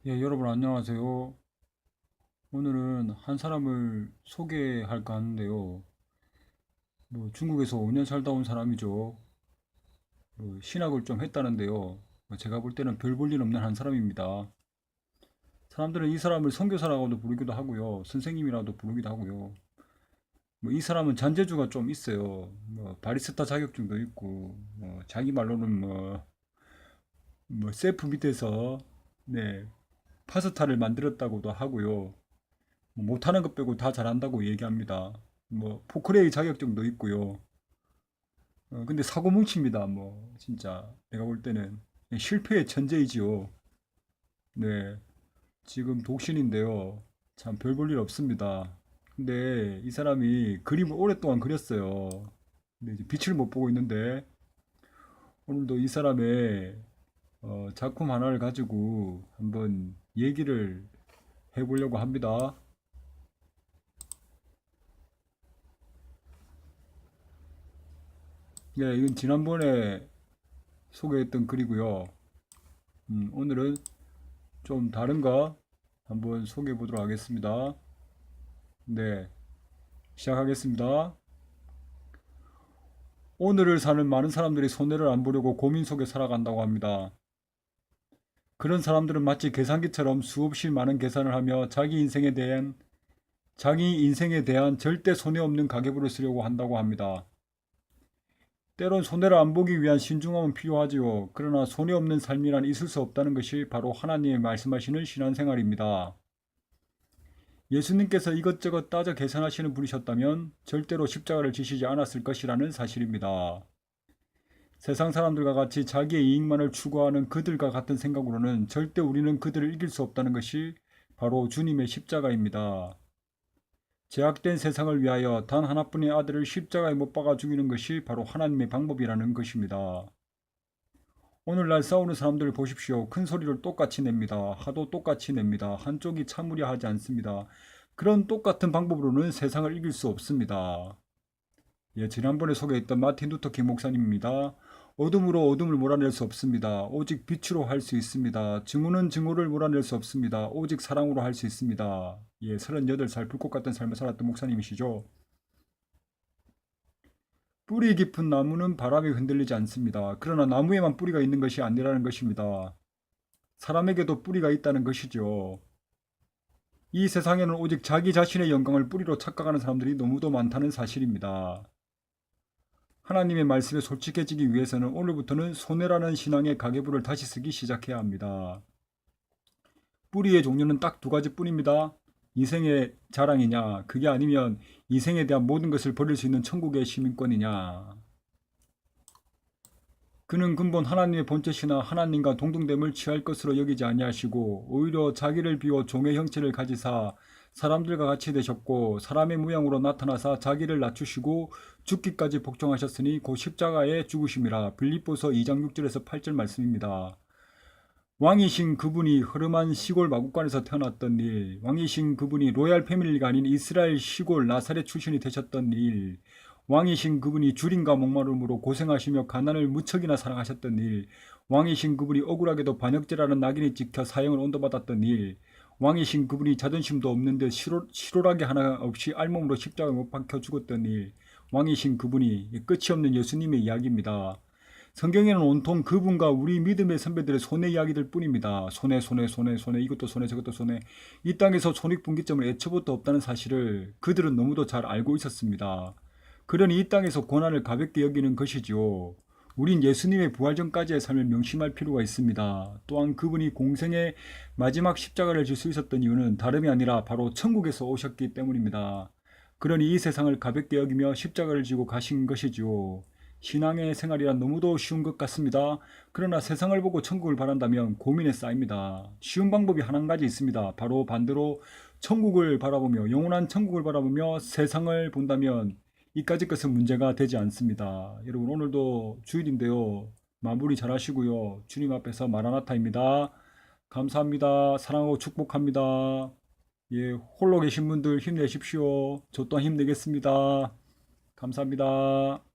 예, 여러분 안녕하세요. 오늘은 한 사람을 소개할까 하는데요. 중국에서 5년 살다 온 사람이죠. 신학을 좀 했다는데요. 제가 볼 때는 별 볼 일 없는 한 사람입니다. 사람들은 이 사람을 선교사라고도 부르기도 하고요. 선생님이라도 부르기도 하고요. 이 사람은 잔재주가 좀 있어요. 바리스타 자격증도 있고, 자기 말로는 셀프 밑에서 네, 파스타를 만들었다고도 하고요. 못하는 것 빼고 다 잘한다고 얘기합니다. 포크레이 자격증도 있고요. 근데 사고 뭉칩니다. 진짜 내가 볼 때는 실패의 천재이지요. 네, 지금 독신인데요. 참 별 볼 일 없습니다. 근데 이 사람이 그림을 오랫동안 그렸어요. 근데 이제 빛을 못 보고 있는데 오늘도 이 사람의 작품 하나를 가지고 한번 얘기를 해보려고 합니다. 네, 이건 지난번에 소개했던 글이고요. 오늘은 좀 다른 거 한번 소개해 보도록 하겠습니다. 네, 시작하겠습니다. 오늘을 사는 많은 사람들이 손해를 안 보려고 고민 속에 살아간다고 합니다. 그런 사람들은 마치 계산기처럼 수없이 많은 계산을 하며 자기 인생에 대한 절대 손해 없는 가계부를 쓰려고 한다고 합니다. 때론 손해를 안 보기 위한 신중함은 필요하지요. 그러나 손해 없는 삶이란 있을 수 없다는 것이 바로 하나님의 말씀하시는 신앙생활입니다. 예수님께서 이것저것 따져 계산하시는 분이셨다면 절대로 십자가를 지시지 않았을 것이라는 사실입니다. 세상 사람들과 같이 자기의 이익만을 추구하는 그들과 같은 생각으로는 절대 우리는 그들을 이길 수 없다는 것이 바로 주님의 십자가입니다. 제약된 세상을 위하여 단 하나뿐인 아들을 십자가에 못 박아 죽이는 것이 바로 하나님의 방법이라는 것입니다. 오늘날 싸우는 사람들을 보십시오. 큰 소리를 똑같이 냅니다. 하도 똑같이 냅니다. 한쪽이 참으려 하지 않습니다. 그런 똑같은 방법으로는 세상을 이길 수 없습니다. 예, 지난번에 소개했던 마틴 루터 킹 목사님입니다. 어둠으로 어둠을 몰아낼 수 없습니다. 오직 빛으로 할 수 있습니다. 증오는 증오를 몰아낼 수 없습니다. 오직 사랑으로 할 수 있습니다. 예, 38살 불꽃 같은 삶을 살았던 목사님이시죠. 뿌리 깊은 나무는 바람에 흔들리지 않습니다. 그러나 나무에만 뿌리가 있는 것이 아니라는 것입니다. 사람에게도 뿌리가 있다는 것이죠. 이 세상에는 오직 자기 자신의 영광을 뿌리로 착각하는 사람들이 너무도 많다는 사실입니다. 하나님의 말씀에 솔직해지기 위해서는 오늘부터는 손해라는 신앙의 가계부를 다시 쓰기 시작해야 합니다. 뿌리의 종류는 딱 두 가지뿐입니다. 이생의 자랑이냐, 그게 아니면 이생에 대한 모든 것을 버릴 수 있는 천국의 시민권이냐. 그는 근본 하나님의 본체시나 하나님과 동등됨을 취할 것으로 여기지 아니하시고 오히려 자기를 비워 종의 형체를 가지사 사람들과 같이 되셨고 사람의 모양으로 나타나사 자기를 낮추시고 죽기까지 복종하셨으니 곧 십자가에 죽으심이라. 빌립보서 2장 6절에서 8절 말씀입니다. 왕이신 그분이 흐름한 시골 마국간에서 태어났던 일, 왕이신 그분이 로얄 패밀리가 아닌 이스라엘 시골 나사렛 출신이 되셨던 일, 왕이신 그분이 줄임과 목마름으로 고생하시며 가난을 무척이나 사랑하셨던 일, 왕이신 그분이 억울하게도 반역죄라는 낙인이 찍혀 사형을 온도받았던 일, 왕이신 그분이 자존심도 없는 듯 시롤하게 하나 없이 알몸으로 십자가에 못 박혀 죽었던 일, 왕이신 그분이 끝이 없는 예수님의 이야기입니다. 성경에는 온통 그분과 우리 믿음의 선배들의 손해 이야기들 뿐입니다. 손해, 손해, 손해, 손해, 이것도 손해, 저것도 손해. 이 땅에서 손익분기점을 애초부터 없다는 사실을 그들은 너무도 잘 알고 있었습니다. 그러니 이 땅에서 고난을 가볍게 여기는 것이지요. 우린 예수님의 부활 전까지의 삶을 명심할 필요가 있습니다. 또한 그분이 공생의 마지막 십자가를 질 수 있었던 이유는 다름이 아니라 바로 천국에서 오셨기 때문입니다. 그러니 이 세상을 가볍게 여기며 십자가를 지고 가신 것이지요. 신앙의 생활이란 너무도 쉬운 것 같습니다. 그러나 세상을 보고 천국을 바란다면 고민에 쌓입니다. 쉬운 방법이 한 가지 있습니다. 바로 반대로 천국을 바라보며 영원한 천국을 바라보며 세상을 본다면 이까지 것은 문제가 되지 않습니다. 여러분 오늘도 주일인데요. 마무리 잘 하시고요. 주님 앞에서 마라나타입니다. 감사합니다. 사랑하고 축복합니다. 예, 홀로 계신 분들 힘내십시오. 저 또한 힘내겠습니다. 감사합니다.